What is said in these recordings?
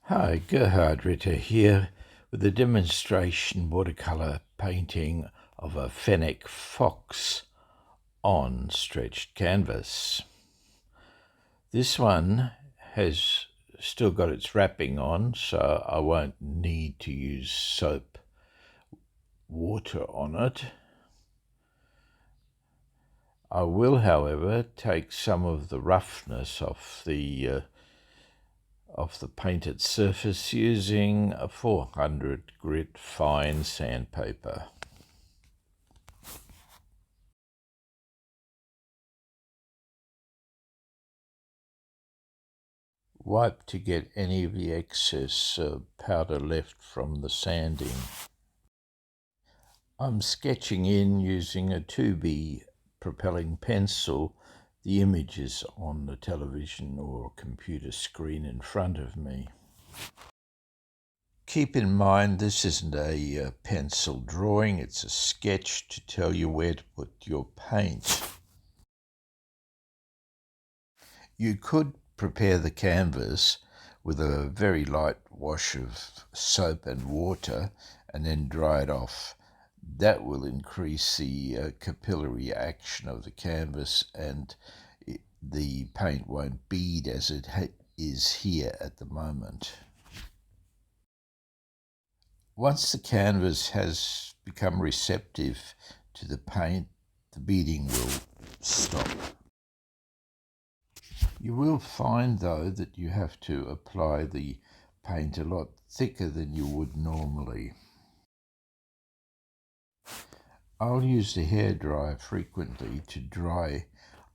Hi, Gerhard Ritter here with a demonstration watercolour painting of a Fennec Fox on stretched canvas. This one has still got its wrapping on, so I won't need to use soap water on it. I will, however, take some of the roughness off the painted surface using a 400 grit fine sandpaper. Wipe to get any of the excess powder left from the sanding. I'm sketching in using a 2B propelling pencil the images on the television or computer screen in front of me. Keep in mind this isn't a pencil drawing, it's a sketch to tell you where to put your paint. You could prepare the canvas with a very light wash of soap and water and then dry it off. That will increase the capillary action of the canvas and the paint won't bead as it is here at the moment. Once the canvas has become receptive to the paint, the beading will stop. You will find, though, that you have to apply the paint a lot thicker than you would normally. I'll use the hairdryer frequently to dry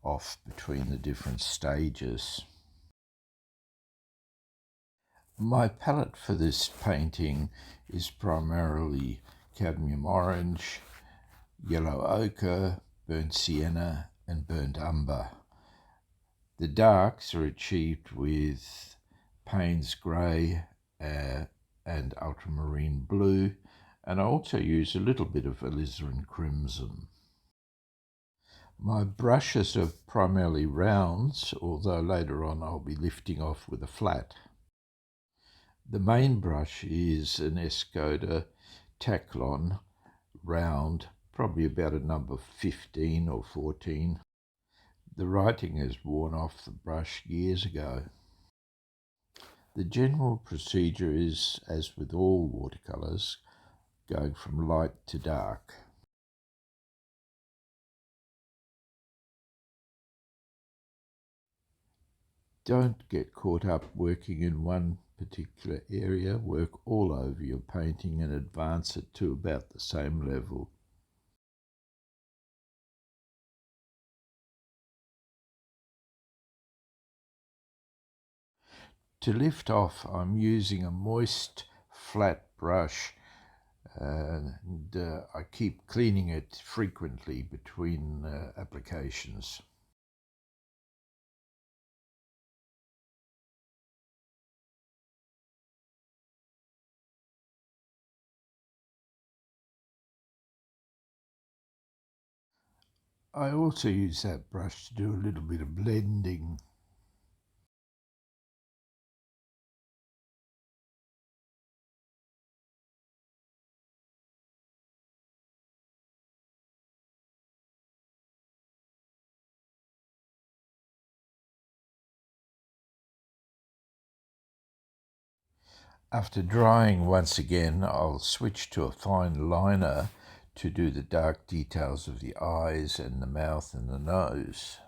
off between the different stages. My palette for this painting is primarily cadmium orange, yellow ochre, burnt sienna and burnt umber. The darks are achieved with Payne's grey and ultramarine blue, and I also use a little bit of alizarin crimson. My brushes are primarily rounds, although later on I'll be lifting off with a flat. The main brush is an Escoda Taklon round, probably about a number 15 or 14. The writing has worn off the brush years ago. The general procedure is, as with all watercolours, going from light to dark. Don't get caught up working in one particular area. Work all over your painting and advance it to about the same level. To lift off, I'm using a moist, flat brush and I keep cleaning it frequently between applications. I also use that brush to do a little bit of blending. After drying once again, I'll switch to a fine liner to do the dark details of the eyes and the mouth and the nose.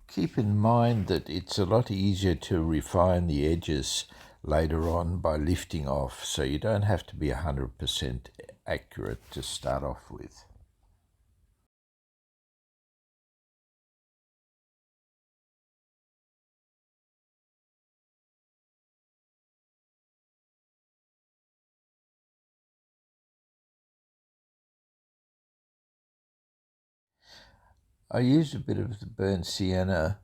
Keep in mind that it's a lot easier to refine the edges later on by lifting off, so you don't have to be 100% accurate to start off with. I used a bit of the burnt sienna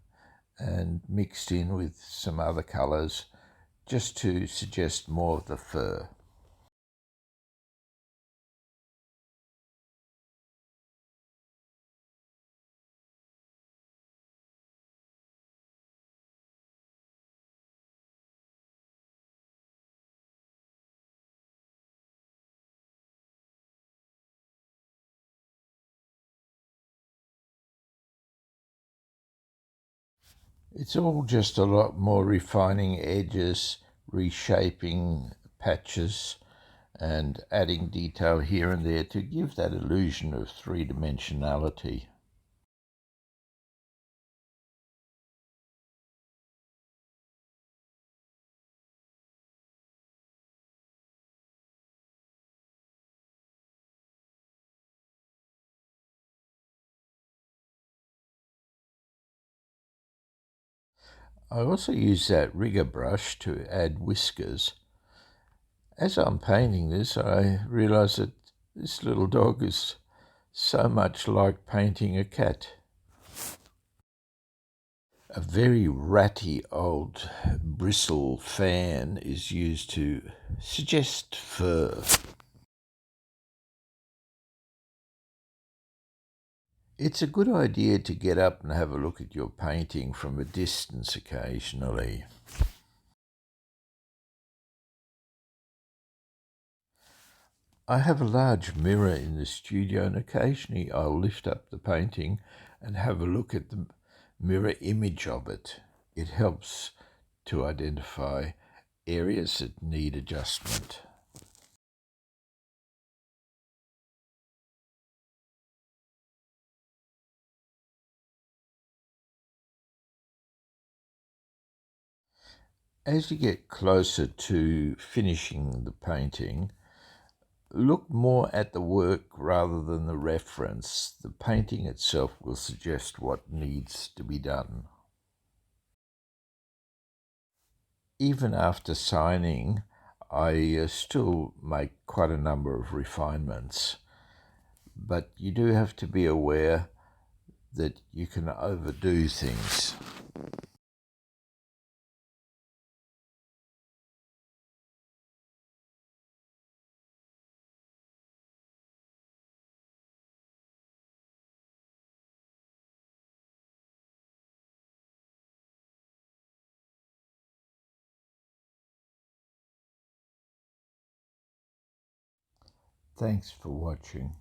and mixed in with some other colours just to suggest more of the fur. It's all just a lot more refining edges, reshaping patches, and adding detail here and there to give that illusion of three-dimensionality. I also use that rigger brush to add whiskers. As I'm painting this, I realise that this little dog is so much like painting a cat. A very ratty old bristle fan is used to suggest fur. It's a good idea to get up and have a look at your painting from a distance occasionally. I have a large mirror in the studio, and occasionally I'll lift up the painting and have a look at the mirror image of it. It helps to identify areas that need adjustment. As you get closer to finishing the painting, look more at the work rather than the reference. The painting itself will suggest what needs to be done. Even after signing, I still make quite a number of refinements, but you do have to be aware that you can overdo things. Thanks for watching.